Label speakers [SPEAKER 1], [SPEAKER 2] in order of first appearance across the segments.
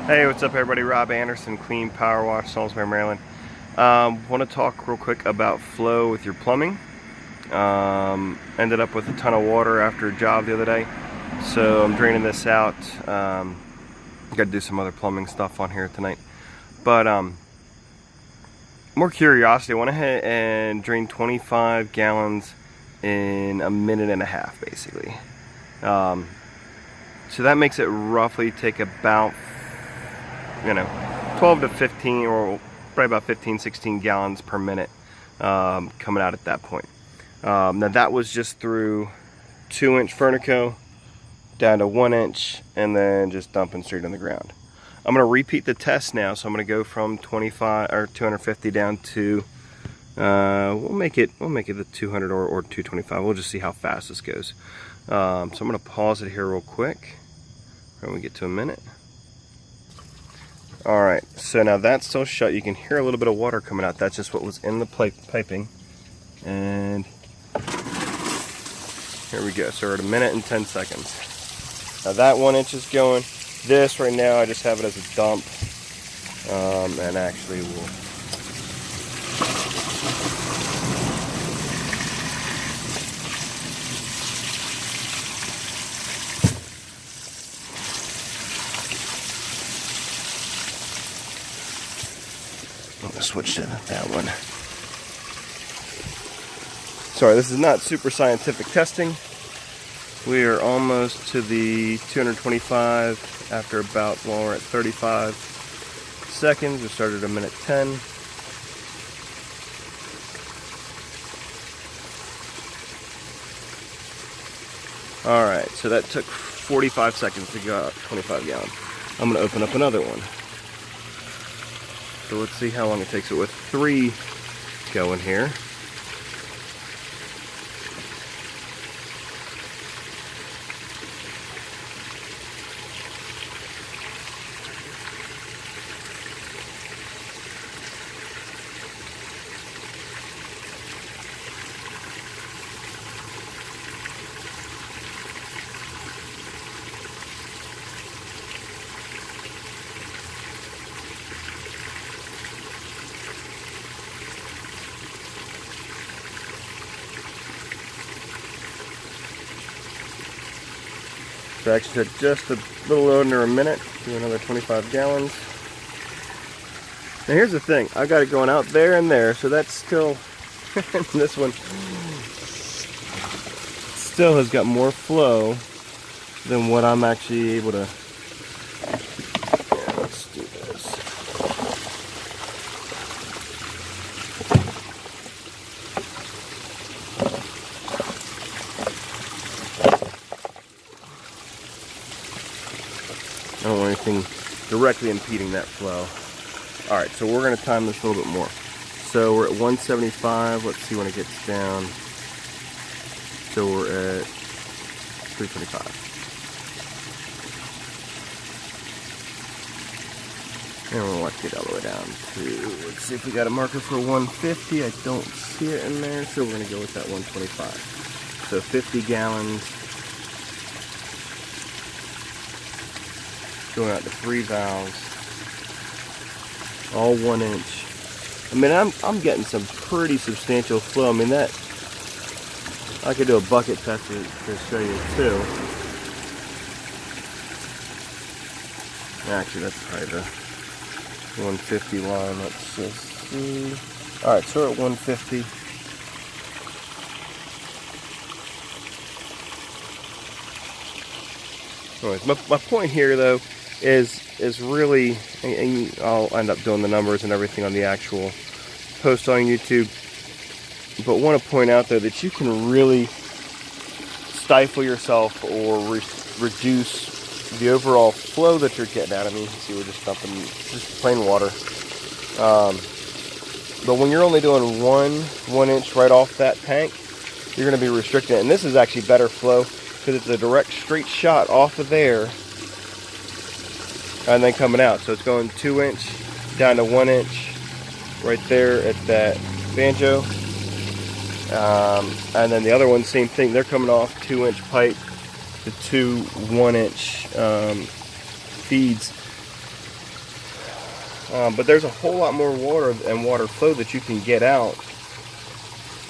[SPEAKER 1] Hey, what's up everybody? Rob Anderson, Clean Power Wash, Salisbury, Maryland. Want to talk real quick about flow with your plumbing. Ended up with a ton of water after a job the other day, so I'm draining this out. Got to do some other plumbing stuff on here tonight. But more curiosity, I went ahead and drained 25 gallons in a minute and a half, basically. So that makes it roughly take about 12 to 15, or probably about 15, 16 gallons per minute coming out at that point. Now that was just through 2-inch Furnico down to 1-inch and then just dumping straight on the ground. I'm going to repeat the test now, so I'm going to go from 25 or 250 down to we'll make it the 200 or 225. We'll just see how fast this goes. So I'm going to pause it here real quick when we get to a minute. Alright, so now that's still shut. You can hear a little bit of water coming out. That's just what was in the piping. And here we go. So we're at 1 minute and 10 seconds. Now that 1 inch is going. This right now, I just have it as a dump. And actually we'll... I'm going to switch to that one. Sorry, this is not super scientific testing. We are almost to the 225 after about, well, we're at 35 seconds. We started at 1:10. Alright, so that took 45 seconds to go out 25 gallons. I'm going to open up another one. So let's see how long it takes it with 3 going here. So actually took just a little under a minute, do another 25 gallons. Now here's the thing, I've got it going out there and there, so that's still, this one still has got more flow than what I'm actually able to, yeah, let's do this. I don't want anything directly impeding that flow. Alright, so we're going to time this a little bit more. So we're at 175. Let's see when it gets down. So we're at 325. And we'll watch it all the way down to, let's see if we got a marker for 150. I don't see it in there, so we're going to go with that 125. So 50 gallons. Going out to 3 valves, all 1 inch. I mean, I'm getting some pretty substantial flow. I mean, that I could do a bucket test to show you too. Actually, that's probably the 150 line. Let's just see. All right, so we're at 150. Anyways, my point here though is really, and I'll end up doing the numbers and everything on the actual post on YouTube, but want to point out though that you can really stifle yourself or reduce the overall flow that you're getting out. I mean, see, we're just dumping just plain water, but when you're only doing one inch right off that tank, you're going to be restricting it. And this is actually better flow because it's a direct straight shot off of there and then coming out. So it's going 2 inch down to 1 inch right there at that banjo. And then the other one, same thing. They're coming off 2-inch pipe to 2 1-inch feeds. but there's a whole lot more water and water flow that you can get out.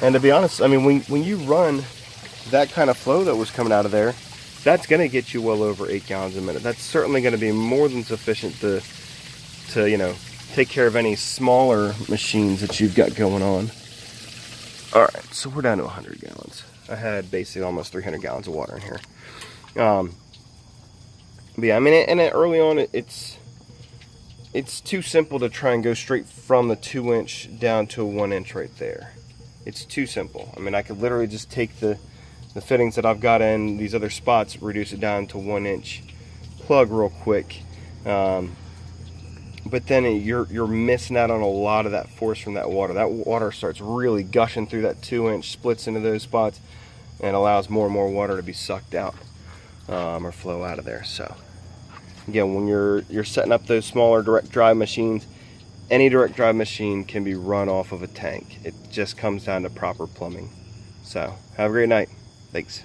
[SPEAKER 1] And to be honest, I mean, when you run that kind of flow that was coming out of there, that's going to get you well over 8 gallons a minute. That's certainly going to be more than sufficient to you know, take care of any smaller machines that you've got going on. All right, so we're down to 100 gallons. I had basically almost 300 gallons of water in here. But yeah, I mean, and early on, it's too simple to try and go straight from the 2-inch down to a 1-inch right there. It's too simple. I mean, I could literally just take the fittings that I've got in these other spots, reduce it down to 1-inch plug real quick. But then you're missing out on a lot of that force from that water. That water starts really gushing through that 2-inch, splits into those spots, and allows more and more water to be sucked out or flow out of there. So again, when you're setting up those smaller direct drive machines, any direct drive machine can be run off of a tank. It just comes down to proper plumbing. So have a great night. Thanks.